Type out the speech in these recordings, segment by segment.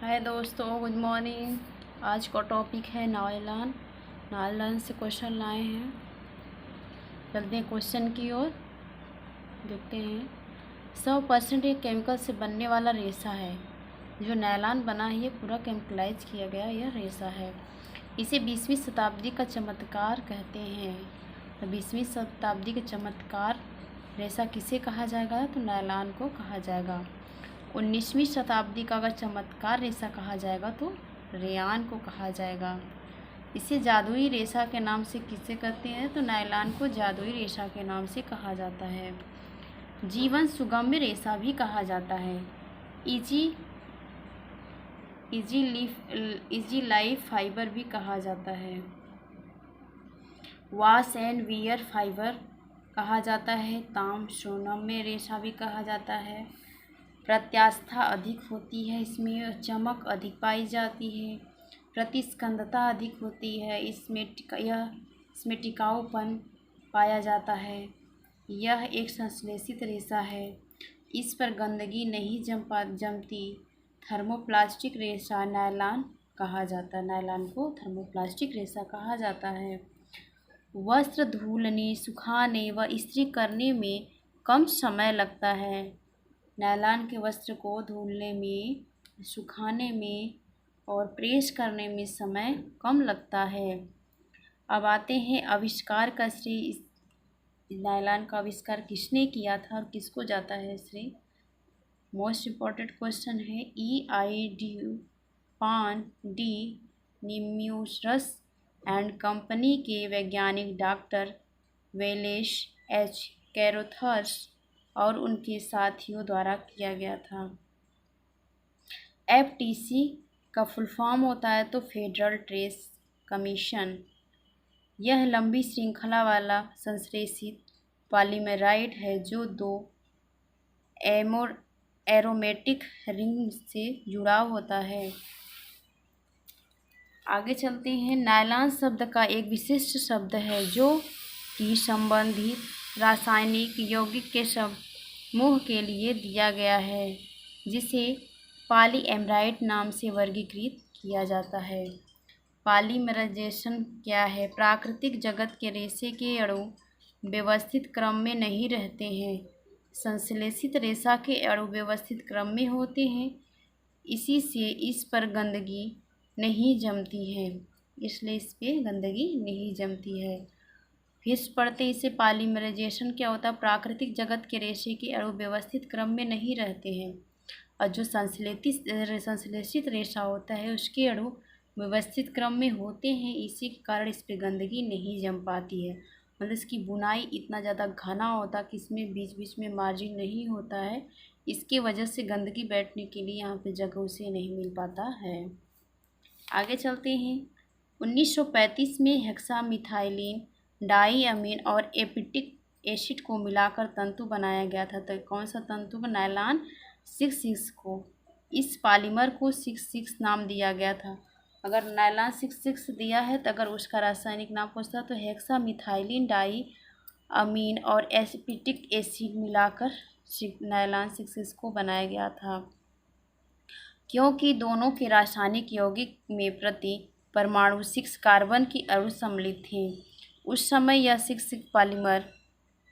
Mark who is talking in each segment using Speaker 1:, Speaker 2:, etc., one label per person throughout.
Speaker 1: हाय दोस्तों, good morning. आज का टॉपिक है नायलॉन। नायलॉन से क्वेश्चन लाए हैं। चलते हैं क्वेश्चन की ओर, देखते हैं। 100% एक केमिकल से बनने वाला रेशा है। जो नायलॉन बना है ये पूरा केमिकलाइज किया गया यह रेशा है। इसे 20वीं शताब्दी का चमत्कार कहते हैं। तो 20वीं शताब्दी के चमत्कार रेशा किसे कहा जाएगा? तो नायलॉन को कहा जाएगा। 19वीं शताब्दी का अगर चमत्कार रेशा कहा जाएगा तो रेयान को कहा जाएगा। इसे जादुई रेशा के नाम से किसे कहते हैं? तो नायलॉन को जादुई रेशा के नाम से कहा जाता है। जीवन सुगम्य रेशा भी कहा जाता है। इजी लाइफ फाइबर भी कहा जाता है। वॉश एंड वियर फाइबर कहा जाता है। ताम सोनम्य रेशा भी कहा जाता है। प्रत्यास्था अधिक होती है, इसमें चमक अधिक पाई जाती है। प्रतिस्कंदता अधिक होती है, इसमें टिकाऊपन पाया जाता है। यह एक संश्लेषित रेशा है, इस पर गंदगी नहीं जमती। थर्मोप्लास्टिक रेशा नायलॉन कहा जाता है। नायलॉन को थर्मोप्लास्टिक रेशा कहा जाता है। वस्त्र धुलने, सुखाने व इस्त्री करने में कम समय लगता है। नायलॉन के वस्त्र को धुलने में, सुखाने में और प्रेस करने में समय कम लगता है। अब आते हैं आविष्कार का श्रेय। इस नायलॉन का आविष्कार किसने किया था और किसको जाता है श्रेय? मोस्ट इम्पॉर्टेंट क्वेश्चन है। पान डी निम्यूरस एंड कंपनी के वैज्ञानिक डॉक्टर वेलेस एच कैरोथर्स और उनके साथियों द्वारा किया गया था। FTC का फुल फॉर्म होता है तो फेडरल ट्रेड कमीशन। यह लंबी श्रृंखला वाला संश्लेषित पॉलीमेराइड है जो दो एरोमेटिक रिंग से जुड़ा होता है। आगे चलते हैं। नायलॉन शब्द का एक विशिष्ट शब्द है जो कि संबंधित रासायनिक यौगिक के समूह के लिए दिया गया है, जिसे पॉलीएमराइड नाम से वर्गीकृत किया जाता है। पॉलीमराइजेशन क्या है? प्राकृतिक जगत के रेशे के अणु व्यवस्थित क्रम में नहीं रहते हैं। संश्लेषित रेशा के अणु व्यवस्थित क्रम में होते हैं, इसी से इस पर गंदगी नहीं जमती है। इसलिए इस पर गंदगी नहीं जमती है। फिर पढ़ते इसे पॉलीमराइजेशन क्या होता है? प्राकृतिक जगत के रेशे के अणु व्यवस्थित क्रम में नहीं रहते हैं और जो संश्लेषित रेशा होता है उसके अणु व्यवस्थित क्रम में होते हैं, इसी के कारण इस पर गंदगी नहीं जम पाती है। मतलब इसकी बुनाई इतना ज़्यादा घना होता कि इसमें बीच बीच में मार्जिन नहीं होता है, इसके वजह से गंदगी बैठने के लिए यहाँ पे जगह उसे नहीं मिल पाता है। आगे चलते हैं। 1935 में हेक्सामिथाइलिन डाइअमीन और एपिटिक एसिड को मिलाकर तंतु बनाया गया था। तो कौन सा तंतु? नायलॉन 66 को। इस पॉलीमर को 66 नाम दिया गया था। अगर नायलॉन 66 दिया है तो अगर उसका रासायनिक नाम पूछता तो हेक्सामिथाइलिन डाइअमीन और एपिटिक एसिड मिलाकर नायलॉन 66 को बनाया गया था। क्योंकि दोनों के रासायनिक यौगिक में प्रति परमाणु 6 कार्बन की अणु सम्मिलित थे, उस समय यह 66 पॉलीमर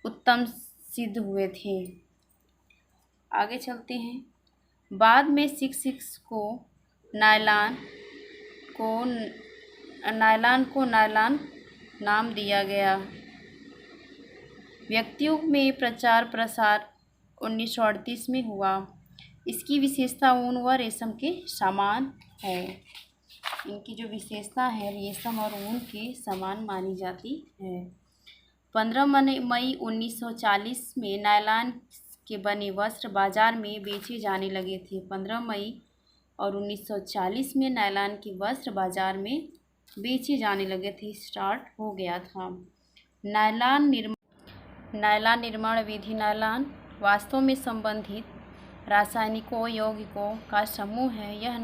Speaker 1: उत्तम सिद्ध हुए थे। आगे चलते हैं। बाद में 66 को नायलॉन नाम दिया गया। व्यक्तियों में प्रचार प्रसार 1938 में हुआ। इसकी विशेषता ऊन व रेशम के समान है। इनकी जो विशेषता है रेशम और ऊन के समान मानी जाती है। 15 मई 1940 में नायलॉन के बने वस्त्र बाजार में बेचे जाने लगे थे। 15 मई और 1940 में नायलॉन के वस्त्र बाजार में बेचे जाने लगे थे, स्टार्ट हो गया था। नायलॉन निर्माण विधि। नायलॉन वास्तव में संबंधित रासायनिकों यौगिकों का समूह है। यह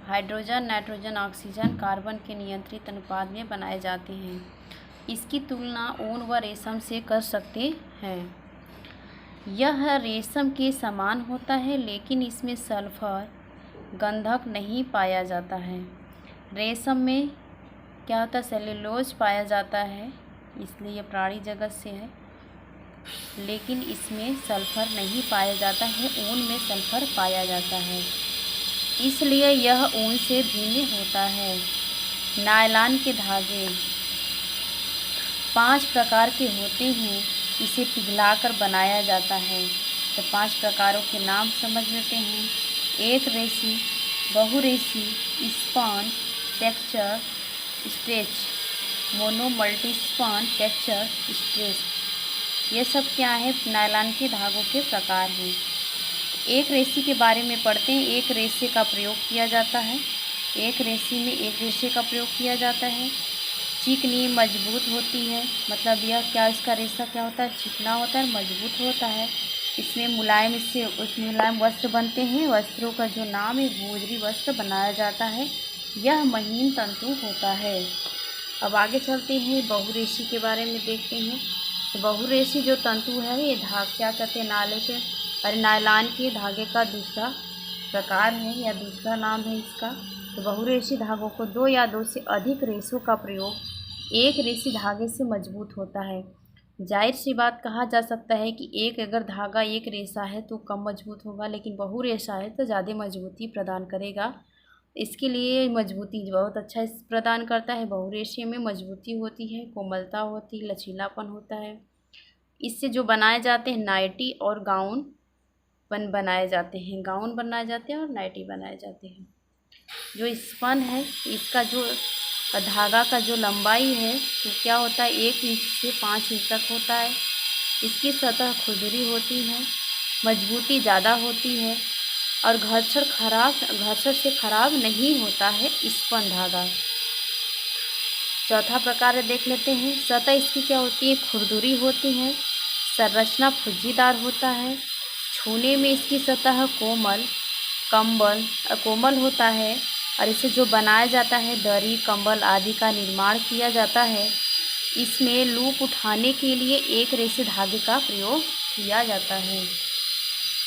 Speaker 1: हाइड्रोजन, नाइट्रोजन, ऑक्सीजन, कार्बन के नियंत्रित अनुपात में बनाए जाते हैं। इसकी तुलना ऊन व रेशम से कर सकते हैं। यह रेशम के समान होता है, लेकिन इसमें सल्फर गंधक नहीं पाया जाता है। रेशम में क्या होता है, सेल्यूलोज पाया जाता है, इसलिए ये प्राणी जगत से है, लेकिन इसमें सल्फर नहीं पाया जाता है। ऊन में सल्फर पाया जाता है, इसलिए यह ऊन से भिन्न होता है। नायलॉन के धागे 5 प्रकार के होते हैं, इसे पिघलाकर बनाया जाता है। तो 5 प्रकारों के नाम समझ लेते हैं। एक रेशी, बहुरेशी, spun, texture, stretch, mono, multi spun, texture, stretch. ये सब क्या है, नायलॉन के धागों के प्रकार हैं। एक रेशी के बारे में पढ़ते हैं। एक रेशे का प्रयोग किया जाता है। एक रेशी में एक रेशे का प्रयोग किया जाता है। चिकनी, मजबूत होती है, मतलब यह क्या, इसका रेशा क्या होता है, चिकना होता है, मजबूत होता है। इसमें मुलायम, इससे मुलायम वस्त्र बनते हैं। वस्त्रों का जो नाम है भोजरी वस्त्र बनाया जाता है। यह महीन तंतु होता है। अब आगे चलते हैं, बहुरेशी के बारे में देखते हैं। तो बहुरेशी जो तंतु है, ये क्या कहते हैं, नायलॉन के धागे का दूसरा प्रकार है या दूसरा नाम है इसका। तो बहुरेशी धागों को 2 या 2 से अधिक रेशों का प्रयोग एक रेशी धागे से मजबूत होता है। जाहिर सी बात कहा जा सकता है कि एक अगर धागा एक रेशा है तो कम मजबूत होगा, लेकिन बहुरेशा है तो ज़्यादा मजबूती प्रदान करेगा। इसके लिए मजबूती बहुत अच्छा प्रदान करता है। बहुरेशे में मजबूती होती है, कोमलता होती है, लचीलापन होता है। इससे जो बनाए जाते हैं नाइटी और गाउन बनाए जाते हैं, गाउन बनाए जाते हैं और नाइटी बनाए जाते हैं। जो स्पन है, इसका जो धागा का जो लंबाई है तो क्या होता है, 1 इंच से 5 इंच तक होता है। इसकी सतह खुरदरी होती है, मजबूती ज़्यादा होती है और घर्षण से खराब नहीं होता है स्पन धागा। चौथा प्रकार देख लेते हैं। सतह इसकी क्या होती है, खुरदरी होती है। संरचना फुज्जीदार होता है। छूने में इसकी सतह कोमल होता है और इसे जो बनाया जाता है, दरी, कंबल आदि का निर्माण किया जाता है। इसमें लूप उठाने के लिए एक रेशे धागे का प्रयोग किया जाता है।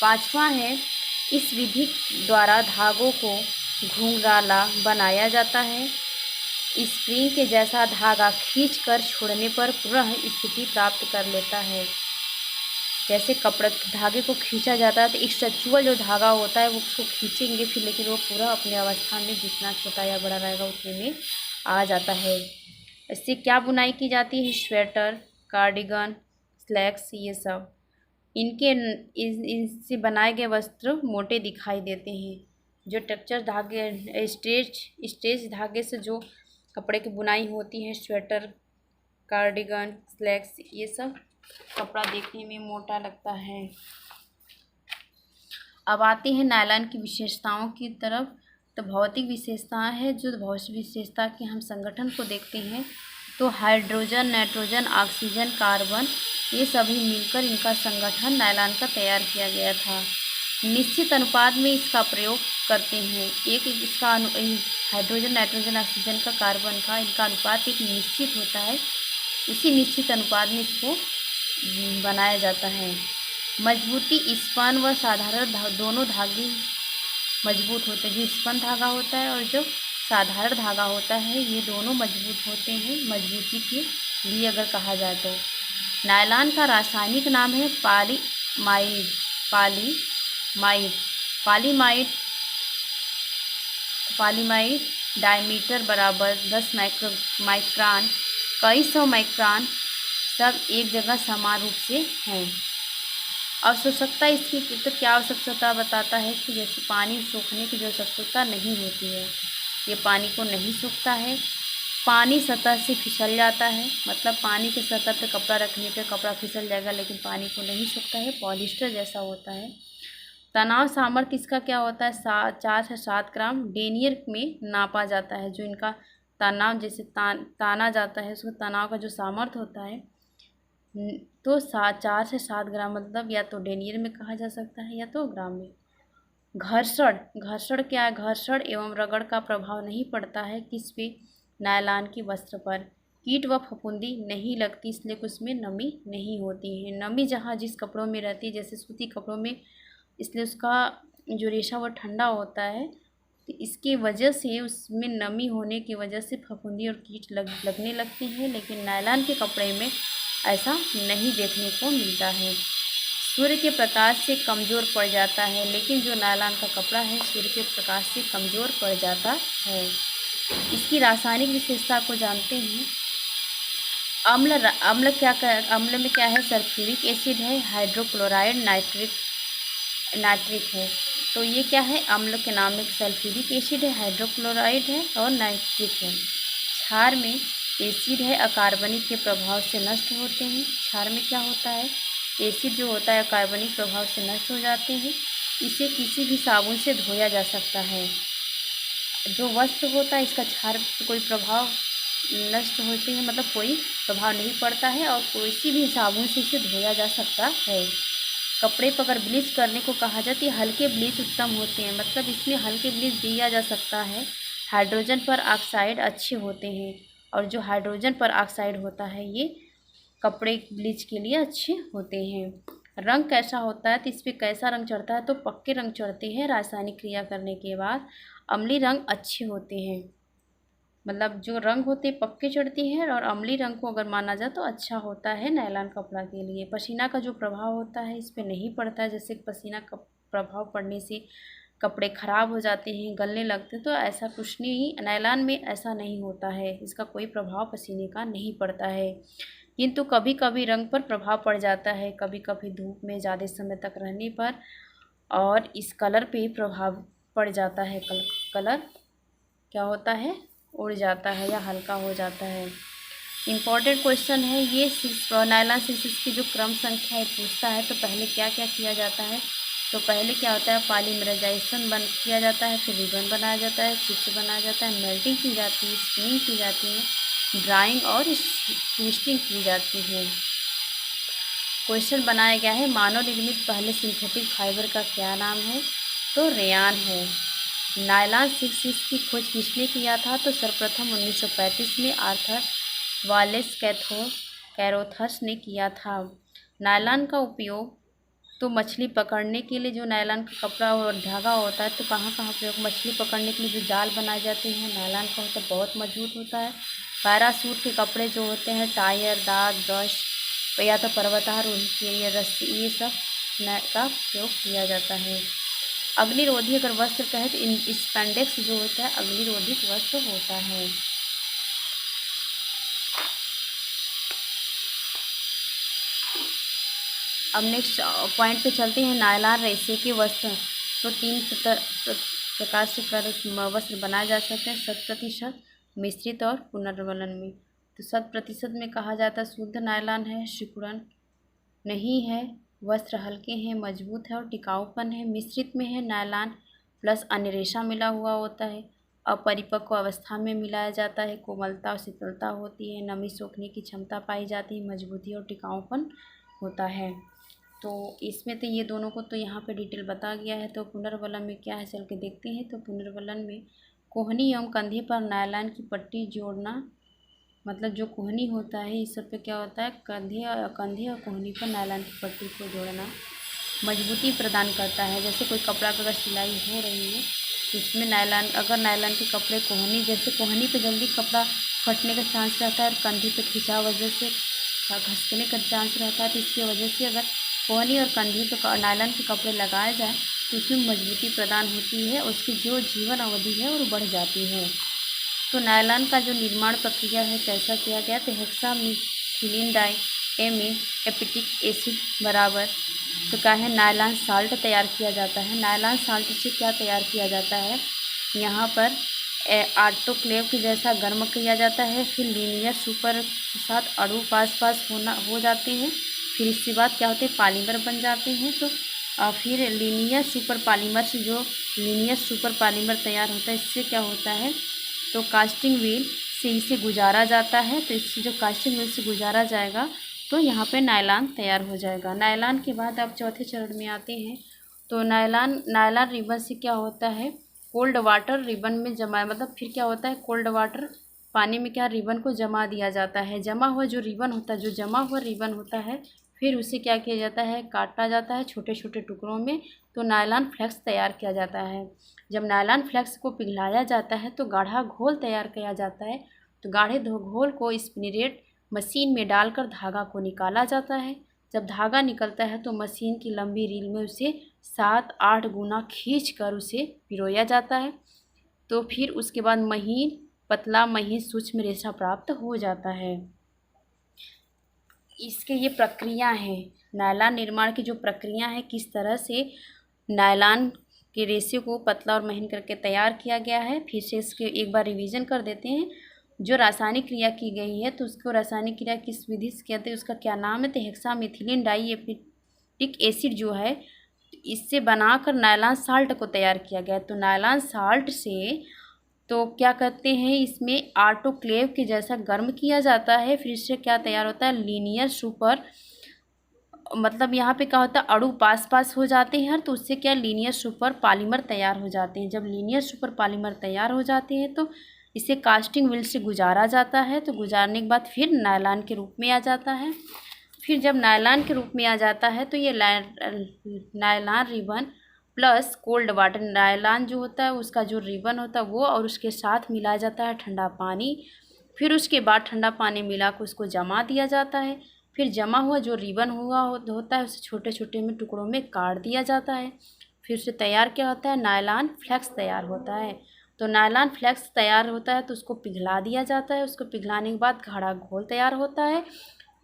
Speaker 1: 5वां है, इस विधि द्वारा धागों को घुंघराला बनाया जाता है। स्प्रिंग के जैसा धागा खींचकर छोड़ने पर पुनः स्थिति प्राप्त कर लेता है। जैसे कपड़े धागे को खींचा जाता है तो स्ट्रेचुअल जो धागा होता है वो उसको खींचेंगे फिर, लेकिन वो पूरा अपने अवस्था में जितना छोटा या बड़ा रहेगा उतने में आ जाता है। इससे क्या बुनाई की जाती है, स्वेटर, कार्डिगन, स्लैक्स, ये सब। इनसे बनाए गए वस्त्र मोटे दिखाई देते हैं। जो टेक्सचर धागे, स्ट्रेच धागे से जो कपड़े की बुनाई होती है, स्वेटर, कार्डिगन, स्लैक्स, ये सब कपड़ा देखने में मोटा लगता है। अब आते हैं नायलॉन की विशेषताओं की तरफ। तो भौतिक विशेषताएं हैं, जो भौतिक विशेषता के हम संगठन को देखते हैं तो हाइड्रोजन, नाइट्रोजन, ऑक्सीजन, कार्बन, ये सभी मिलकर इनका संगठन नायलॉन का तैयार किया गया था। निश्चित अनुपात में इसका प्रयोग करते हैं। एक इसका हाइड्रोजन, नाइट्रोजन, ऑक्सीजन का, कार्बन का, इनका अनुपात एक निश्चित होता है। उसी निश्चित अनुपात में इसको बनाया जाता है। मजबूती, स्पन व साधारण दोनों धागे मजबूत होते हैं। जो स्पन धागा होता है और जो साधारण धागा होता है, ये दोनों मजबूत होते हैं मजबूती के लिए अगर कहा जाए तो। नायलॉन का रासायनिक नाम है पॉलीमाइड। पॉलीमाइड डायमीटर बराबर 10 माइक्रोन, कई सौ माइक्रोन, सब एक जगह समान रूप से हैं। आवश्यकता इसकी तो क्या आवश्यकता बताता है कि जैसे पानी सोखने की जो आवश्यकता नहीं होती है, ये पानी को नहीं सोखता है। पानी सतह से फिसल जाता है, मतलब पानी के सतह पे कपड़ा रखने पे कपड़ा फिसल जाएगा, लेकिन पानी को नहीं सोखता है। पॉलिस्टर जैसा होता है। तनाव सामर्थ्य इसका क्या होता है, 4 से 7 ग्राम डेनियर में नापा जाता है। जो इनका तनाव जैसे ताना जाता है, उसका तनाव का जो सामर्थ्य होता है तो 4 से 7 ग्राम, मतलब या तो डेनियर में कहा जा सकता है या तो ग्राम में। घर्षण क्या है, घर्षण एवं रगड़ का प्रभाव नहीं पड़ता है किस पे, नायलॉन की वस्त्र पर। कीट व फफूंदी नहीं लगती, इसलिए उसमें नमी नहीं होती है। नमी जहाँ जिस कपड़ों में रहती है, जैसे सूती कपड़ों में, इसलिए उसका जो रेशा वो ठंडा होता है तो इसके वजह से उसमें नमी होने की वजह से फफूंदी और कीट लगने लगती हैं, लेकिन नायलॉन के कपड़े में ऐसा नहीं देखने को मिलता है। सूर्य के प्रकाश से कमज़ोर पड़ जाता है, लेकिन जो नायलॉन का कपड़ा है सूर्य के प्रकाश से कमज़ोर पड़ जाता है। इसकी रासायनिक विशेषता को जानते हैं। अम्ल में क्या है, सल्फ्यूरिक एसिड है, हाइड्रोक्लोराइड, नाइट्रिक है। तो ये क्या है, अम्ल के नाम में सल्फ्यूरिक एसिड है, हाइड्रोक्लोराइड है और नाइट्रिक है। क्षार में एसिड है, अकार्बनिक के प्रभाव से नष्ट होते हैं। क्षार में क्या होता है, एसिड जो होता है अकार्बनिक प्रभाव से नष्ट हो जाते हैं। इसे किसी भी साबुन से धोया जा सकता है। जो वस्त्र होता है इसका क्षार कोई प्रभाव नष्ट होते हैं, मतलब कोई प्रभाव नहीं पड़ता है और किसी भी साबुन से इसे धोया जा सकता है। कपड़े पर अगर ब्लीच करने को कहा जाती है, हल्के ब्लीच उत्तम होते हैं, मतलब इसमें हल्के ब्लीच दिया जा सकता है। हाइड्रोजन पर ऑक्साइड अच्छे होते हैं और जो हाइड्रोजन पर ऑक्साइड होता है ये कपड़े ब्लीच के लिए अच्छे होते हैं। रंग कैसा होता है, तो इस पर कैसा रंग चढ़ता है, तो पक्के रंग चढ़ते हैं रासायनिक क्रिया करने के बाद। अम्लीय रंग अच्छे होते हैं, मतलब जो रंग होते हैं पक्के चढ़ती है, और अम्लीय रंग को अगर माना जाए तो अच्छा होता है नायलॉन कपड़ा के लिए। पसीना का जो प्रभाव होता है इस पर नहीं पड़ता है, जैसे पसीना का प्रभाव पड़ने से कपड़े ख़राब हो जाते हैं, गलने लगते हैं, तो ऐसा कुछ नहीं, नायलॉन में ऐसा नहीं होता है, इसका कोई प्रभाव पसीने का नहीं पड़ता है। किंतु कभी कभी रंग पर प्रभाव पड़ जाता है, कभी कभी धूप में ज़्यादा समय तक रहने पर, और इस कलर पे प्रभाव पड़ जाता है। कलर क्या होता है, उड़ जाता है या हल्का हो जाता है। इम्पॉर्टेंट क्वेश्चन है ये, नायलॉन सीसीस की जो क्रम संख्या है पूछता है, तो पहले क्या क्या किया जाता है, तो पहले क्या होता है, पॉलीमराइजेशन किया जाता है, फिर रिबन बनाया जाता है, चिप्स बनाया जाता है, मेल्टिंग की जाती है, स्पिनिंग की जाती है, ड्राइंग और ट्विस्टिंग की जाती है। क्वेश्चन बनाया गया है, मानव निर्मित पहले सिंथेटिक फाइबर का क्या नाम है, तो रेयान है। नायलॉन सीसीस की खोज किसने किया था, तो सर्वप्रथम 1935 में आर्थर वालेस कैरोथस ने किया था। नायलॉन का उपयोग तो मछली पकड़ने के लिए, जो नायलॉन का कपड़ा और धागा होता है, तो कहाँ कहाँ प्रयोग, मछली पकड़ने के लिए जो जाल बनाए जाते हैं नायलॉन का होता है, बहुत मजबूत होता है। पैरासूट के कपड़े जो होते हैं, टायर, दाग, ब्रश या तो पर्वतारोही के लिए रस्सी, ये सब का प्रयोग किया जाता है। अग्निरोधी अगर वस्त्र कहे तो स्पैंडेक्स जो होता है अग्निरोधिक वस्त्र होता है। अब नेक्स्ट पॉइंट पे चलते हैं, नायलॉन रेशे के वस्त्र। तो 3 प्रकार से वस्त्र बनाए जा सकते हैं, 100%, मिश्रित और पुनर्वलन में। तो 100% में कहा जाता है शुद्ध नायलॉन है, सिकुड़न नहीं है, वस्त्र हल्के हैं, मजबूत है और टिकाऊपन है। मिश्रित में है नायलॉन प्लस अन्य रेशा मिला हुआ होता है, अपरिपक्व अवस्था में मिलाया जाता है, कोमलता और शीतलता होती है, नमी सोखने की क्षमता पाई जाती है, मजबूती और टिकाऊपन होता है। तो इसमें तो ये दोनों को तो यहाँ पे डिटेल बता गया है। तो पुनर्वलन में क्या है, चल के देखते हैं। तो पुनर्वलन में कोहनी एवं कंधे पर नायलॉन की पट्टी जोड़ना, मतलब जो कोहनी होता है इस सब पे क्या होता है, कंधे और कोहनी पर नायलॉन की पट्टी को जोड़ना मजबूती प्रदान करता है। जैसे कोई कपड़ा का अगर सिलाई हो रही है तो इसमें नायलॉन, अगर नायलॉन के कपड़े कोहनी, जैसे कोहनी पे जल्दी कपड़ा फटने का चांस रहता है और कंधे पे खिंचाव वजह से घसकने का चांस रहता है, तो इसकी वजह से अगर कोहनी और कंधे पे नायलॉन के कपड़े लगाए जाए तो इसमें मजबूती प्रदान होती है, उसकी जो जीवन अवधि है वो बढ़ जाती है। तो नायलॉन का जो निर्माण प्रक्रिया है कैसा किया गया, तो हेक्सामिथिलीन डाइएमीन एपिटिक एसिड बराबर, तो क्या है, नायलॉन साल्ट तैयार किया जाता है। नायलॉन साल्ट से क्या तैयार किया जाता है, यहाँ पर ऑटोक्लेव के जैसा गर्म किया जाता है, फिर लीनियर सुपर के साथ अणु पास हो जाते हैं, फिर इसके बाद क्या होते हैं, पॉलीमर बन जाते हैं। तो फिर लीनियर सुपर पॉलीमर तैयार होता है। इससे क्या होता है, तो कास्टिंग व्हील से इसे गुजारा जाता है, तो इससे जो कास्टिंग व्हील से गुजारा जाएगा तो यहाँ पे नायलॉन तैयार हो जाएगा। नायलॉन के बाद अब चौथे चरण में आते हैं। तो नायलॉन रिबन से क्या होता है, कोल्ड वाटर रिबन में जमा, मतलब फिर क्या होता है, कोल्ड वाटर पानी में क्या रिबन को जमा दिया जाता है। जमा हुआ जो रिबन होता है, जो जमा हुआ रिबन होता है फिर उसे क्या किया जाता है, काटा जाता है छोटे छोटे टुकड़ों में, तो नायलॉन फ्लेक्स तैयार किया जाता है। जब नायलॉन फ्लेक्स को पिघलाया जाता है तो गाढ़ा घोल तैयार किया जाता है। तो गाढ़े घोल को स्पिनरेट मशीन में डालकर धागा को निकाला जाता है। जब धागा निकलता है तो मशीन की लंबी रील में उसे 7-8 गुना खींच कर उसे पिरोया जाता है। तो फिर उसके बाद महीन पतला महीन सूक्ष्म रेशा प्राप्त हो जाता है। इसके ये प्रक्रिया है, नायलॉन निर्माण की जो प्रक्रिया है, किस तरह से नायलॉन के रेशे को पतला और महीन करके तैयार किया गया है। फिर से इसके एक बार रिवीजन कर देते हैं। जो रासायनिक क्रिया की गई है तो उसको रासायनिक क्रिया किस विधि से कहते हैं, उसका क्या नाम है, तो हेक्सामेथिलीन डाइएसिटिक एसिड जो है, इससे बनाकर नायलॉन साल्ट को तैयार किया गया। तो नायलॉन साल्ट से तो क्या कहते हैं, इसमें आटोक्लेव के जैसा गर्म किया जाता है। फिर इससे क्या तैयार होता है, लीनियर सुपर, मतलब यहाँ पे क्या होता है, अणु पास पास हो जाते हैं, तो उससे क्या लीनियर सुपर पॉलीमर तैयार हो जाते हैं। जब लीनियर सुपर पॉलीमर तैयार हो जाते हैं तो इसे कास्टिंग व्हील से गुजारा जाता है। तो गुजारने के बाद फिर नायलॉन के रूप में आ जाता है। फिर जब नायलॉन के रूप में आ जाता है तो ये nylon ribbon plus cold water, nylon जो होता है उसका जो रिबन होता है वो, और उसके साथ मिलाया जाता है ठंडा पानी। फिर उसके बाद ठंडा पानी मिला कर उसको जमा दिया जाता है। फिर जमा हुआ जो रिबन होता है उसे छोटे छोटे में टुकड़ों में काट दिया जाता है। फिर उसे तैयार क्या होता है, नायलॉन फ्लेक्स तैयार होता है। तो नायलॉन फ्लेक्स तैयार होता है तो उसको पिघला दिया जाता है। उसको पिघलाने के बाद गाढ़ा घोल तैयार होता है।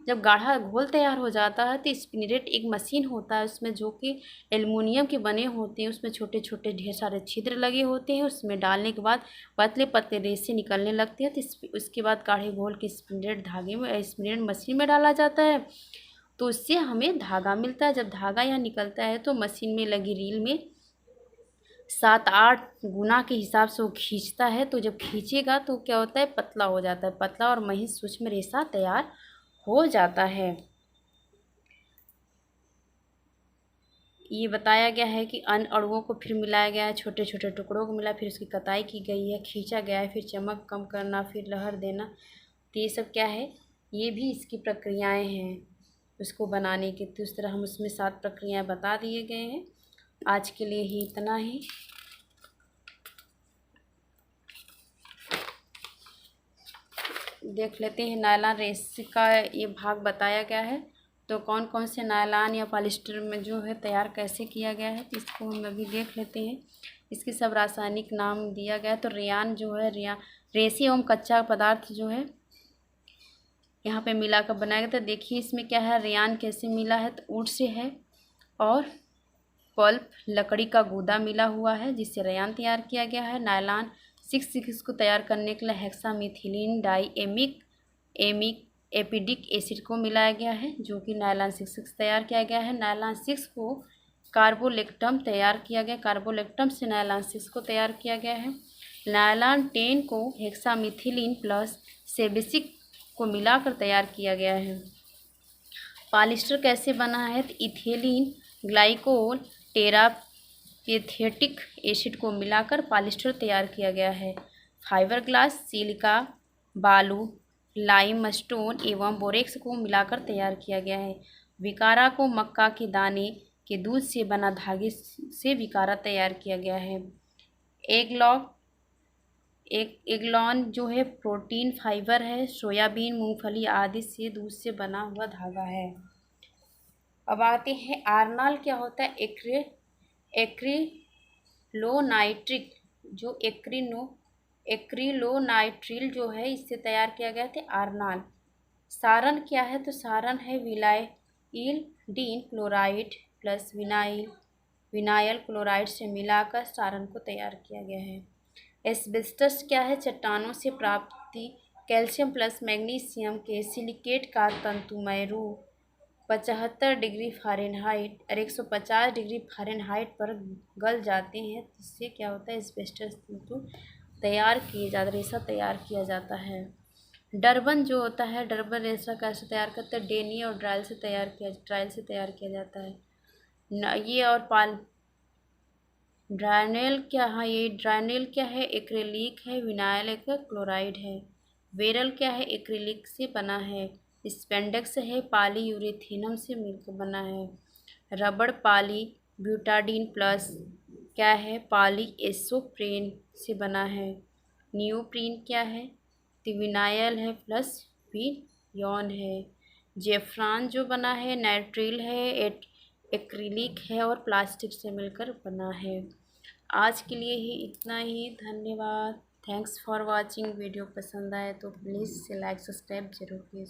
Speaker 1: जब गाढ़ा घोल तैयार हो जाता है तो स्पिनरेट एक मशीन होता है उसमें, जो कि एल्युमिनियम के बने होते हैं। उसमें छोटे छोटे ढेर सारे छिद्र लगे होते हैं। उसमें डालने के बाद पतले पतले रेशे निकलने लगते हैं। तो उसके बाद गाढ़े घोल के स्पिनरेट धागे में, स्पिनरेट मशीन में डाला जाता है। तो उससे हमें धागा मिलता है। जब धागा यहाँ निकलता है तो मशीन में लगी रील में 7-8 गुना के हिसाब से वो खींचता है। तो जब खींचेगा तो क्या होता है, पतला हो जाता है, पतला और महीन सूक्ष्म रेशा तैयार हो जाता है। ये बताया गया है कि अन्य अणुओं को फिर मिलाया गया है, छोटे छोटे टुकड़ों को मिला, फिर उसकी कताई की गई है, खींचा गया है, फिर चमक कम करना, फिर लहर देना। तो ये सब क्या है, ये भी इसकी प्रक्रियाएं हैं उसको बनाने की। तो इस तरह हम उसमें 7 प्रक्रियाएं बता दिए गए हैं। आज के लिए ही इतना ही। देख लेते हैं नायलॉन रेशे का ये भाग बताया गया है। तो कौन कौन से नायलॉन या पॉलिस्टर में जो है तैयार कैसे किया गया है, तो इसको हम अभी देख लेते हैं। इसके सब रासायनिक नाम दिया गया है। तो रेयान जो है, रेशे एवं कच्चा पदार्थ जो है यहाँ पे मिलाकर बनाया गया। तो देखिए इसमें क्या है, रेयान कैसे मिला है, तो ऊँट से है, और पल्प लकड़ी का गूदा मिला हुआ है जिससे रेयान तैयार किया गया है। नायलॉन 6 को तैयार करने के लिए हेक्सामेथिलीन डाइएमिक एपिडिक एसिड को मिलाया गया है, जो कि नायलॉन 6 तैयार किया गया है। नायलॉन 6 को कार्बोलेक्टम तैयार किया गया, कार्बोलेक्टम से नायलॉन 6 को तैयार किया गया है। नायलॉन 10 को हेक्सामेथिलीन प्लस सेबेसिक को मिलाकर तैयार किया गया है। पॉलिस्टर कैसे बना है, तो इथेलीन ग्लाइकोल टेरापेथेटिक एसिड को मिलाकर पॉलिस्टर तैयार किया गया है। फाइबर ग्लास, सिलिका, बालू, लाइमस्टोन एवं बोरेक्स को मिलाकर तैयार किया गया है। विकारा को मक्का के दाने के दूध से बना धागे से विकारा तैयार किया गया है। एगलॉन जो है प्रोटीन फाइबर है, सोयाबीन, मूंगफली आदि से दूध से बना हुआ धागा है। अब आते हैं आर्नॉल क्या होता है, एक्रिलोनाइट्रिक जो एक्रिलोनाइट्रिल जो है इससे तैयार किया गया था आर्नॉल। सारन क्या है, तो सारन है vinyl dean chloride plus vinyl chloride से मिलाकर सारन को तैयार किया गया है। एस्बेस्टस क्या है, चट्टानों से प्राप्ति कैल्शियम प्लस मैग्नीशियम के सिलिकेट का तंतुमय रूप 75 डिग्री फ़ारेनहाइट और 150 डिग्री फ़ारेनहाइट पर गल जाते हैं। इससे क्या होता है, एस्बेस्टस तंतु तैयार किए जाते, रेशा तैयार किया जाता है। डर्बन जो होता है, डर्बन रेशा कैसे तैयार करते हैं, डेनी और ट्रायल से तैयार किया जाता है। ये और ड्रायनेल क्या है, ये ड्रायनेल क्या है, एक्रिलिक है, विनाइल एक क्लोराइड है। वेरल क्या है, एक्रिलिक से बना है। स्पेंडेक्स है पॉलीयूरेथेनम से मिलकर बना है। रबड़ पॉली ब्यूटाडीन प्लस क्या है, पॉलीएसोप्रेन से बना है। नियोप्रीन क्या है, विनाइल है प्लस विनॉन है। जेफ्रॉन जो बना है नाइट्रिल है, एक्रिलिक है और प्लास्टिक से मिलकर बना है। आज के लिए ही इतना ही, धन्यवाद। Thanks for watching. वीडियो पसंद आए तो प्लीज़ लाइक सब्सक्राइब जरूर कीजिए।